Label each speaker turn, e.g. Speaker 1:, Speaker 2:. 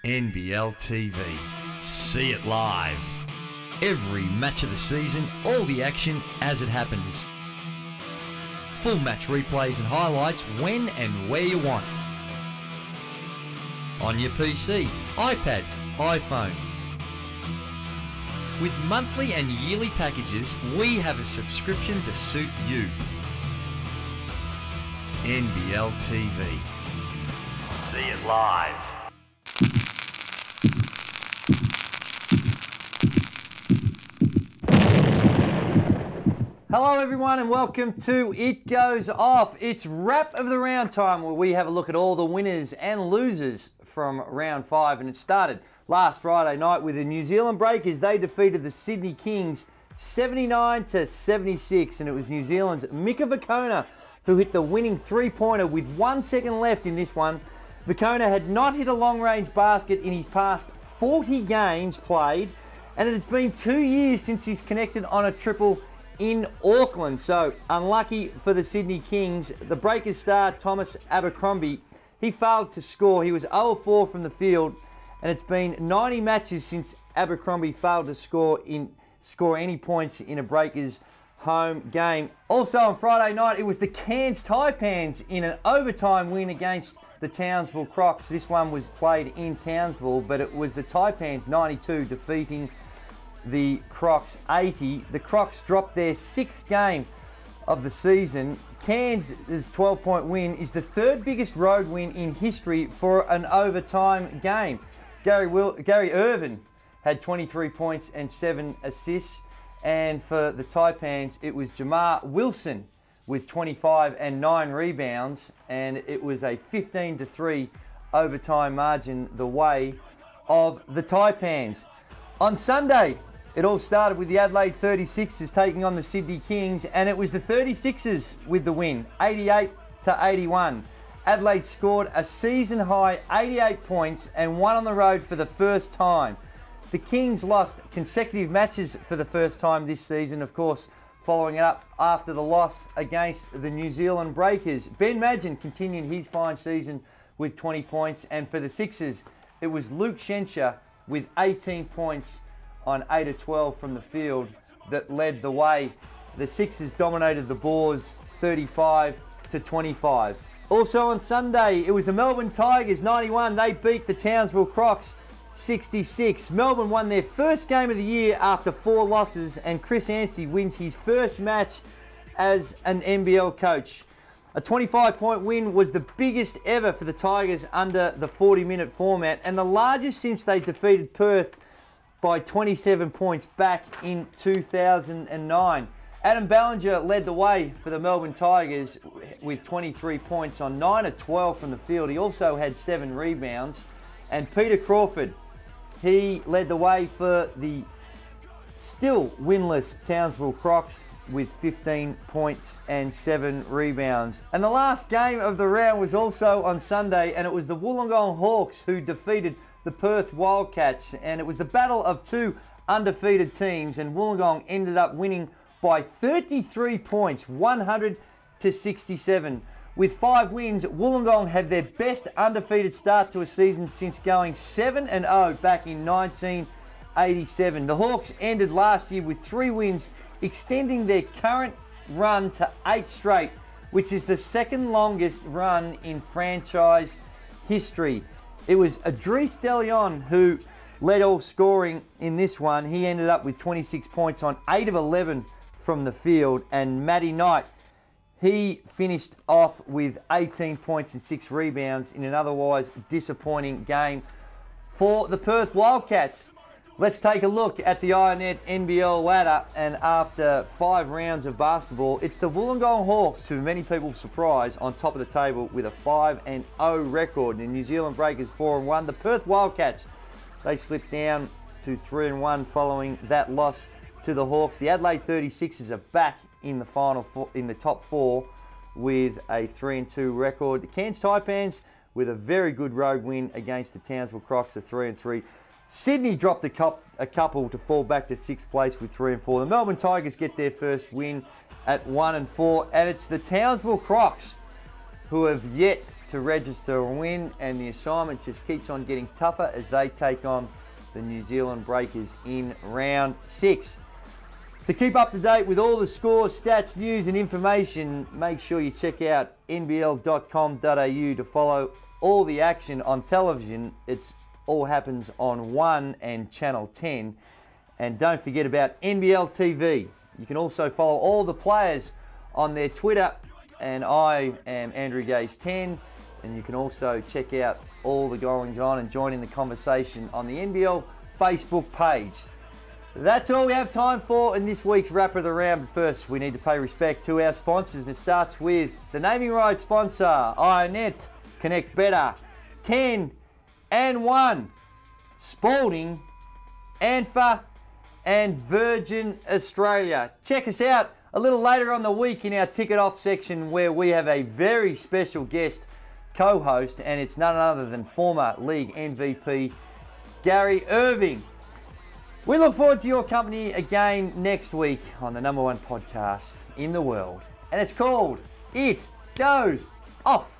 Speaker 1: NBL TV. See it live. Every match of the season, all the action as it happens. Full match replays and highlights when and where you want. On your PC, iPad, iPhone. With monthly and yearly packages, we have a subscription to suit you. NBL TV. See it live.
Speaker 2: Hello everyone and welcome to It Goes Off. It's wrap of the round time where we have a look at all the winners and losers from round 5, and it started last Friday night with the New Zealand Breakers. They defeated the Sydney Kings 79-76, and it was New Zealand's Mika Vukona who hit the winning three-pointer with 1 second left in this one. Vukona had not hit a long-range basket in his past 40 games played, and it has been 2 years since he's connected on a triple in Auckland. So unlucky for the Sydney Kings. The Breakers star Thomas Abercrombie, he failed to score. He was 0-4 from the field, and it's been 90 matches since Abercrombie failed to score any points in a Breakers home game. Also on Friday night, it was the Cairns Taipans in an overtime win against the Townsville Crocs. This one was played in Townsville, but it was the Taipans 92 defeating the Crocs 80. The Crocs dropped their 6th game of the season. Cairns' 12-point win is the 3rd biggest road win in history for an overtime game. Gary Irvin had 23 points and 7 assists, and for the Taipans it was Jamar Wilson with 25 and 9 rebounds, and it was a 15-3 overtime margin the way of the Taipans. On Sunday, it all started with the Adelaide 36ers taking on the Sydney Kings, and it was the 36ers with the win, 88-81. Adelaide scored a season-high 88 points and won on the road for the first time. The Kings lost consecutive matches for the first time this season, of course, following it up after the loss against the New Zealand Breakers. Ben Madgen continued his fine season with 20 points, and for the Sixers, it was Luke Schenscher with 18 points on 8 of 12 from the field that led the way. The Sixers dominated the boards 35-25. Also on Sunday, it was the Melbourne Tigers 91. They beat the Townsville Crocs 66. Melbourne won their first game of the year after 4 losses, and Chris Anstey wins his first match as an NBL coach. A 25-point win was the biggest ever for the Tigers under the 40-minute format, and the largest since they defeated Perth by 27 points back in 2009. Adam Ballinger led the way for the Melbourne Tigers with 23 points on 9 of 12 from the field. He also had 7 rebounds. And Peter Crawford, he led the way for the still winless Townsville Crocs with 15 points and 7 rebounds. And the last game of the round was also on Sunday, and it was the Wollongong Hawks who defeated the Perth Wildcats, and it was the battle of 2 undefeated teams, and Wollongong ended up winning by 33 points, 100-67. With 5 wins, Wollongong had their best undefeated start to a season since going 7-0 back in 1987. The Hawks ended last year with 3 wins, extending their current run to 8 straight, which is the 2nd longest run in franchise history. It was Adrice DeLeon who led all scoring in this one. He ended up with 26 points on 8 of 11 from the field. And Matty Knight, he finished off with 18 points and 6 rebounds in an otherwise disappointing game for the Perth Wildcats. Let's take a look at the iiNet NBL ladder, and after 5 rounds of basketball, it's the Wollongong Hawks, who many people surprise, on top of the table with a 5-0 record. And the New Zealand Breakers 4-1. The Perth Wildcats, they slipped down to 3-1 following that loss to the Hawks. The Adelaide 36ers are back in the in the top 4 with a 3-2 record. The Cairns Taipans with a very good road win against the Townsville Crocs, a 3-3. Sydney dropped a couple to fall back to 6th place with 3-4. The Melbourne Tigers get their first win at 1-4, and it's the Townsville Crocs who have yet to register a win, and the assignment just keeps on getting tougher as they take on the New Zealand Breakers in round 6. To keep up to date with all the scores, stats, news and information, make sure you check out nbl.com.au to follow all the action on television. It all happens on 1 and Channel 10. And don't forget about NBL TV. You can also follow all the players on their Twitter, and I am Andrew Gaze 10. And you can also check out all the goings on and join in the conversation on the NBL Facebook page. That's all we have time for in this week's Wrap of the Round. But first, we need to pay respect to our sponsors. It starts with the naming rights sponsor, iiNet, Connect Better, 10 and 1, Spalding, ANFA, and Virgin Australia. Check us out a little later on the week in our Ticket Off section, where we have a very special guest co-host, and it's none other than former league MVP Gary Irving. We look forward to your company again next week on the #1 podcast in the world, and it's called It Goes Off.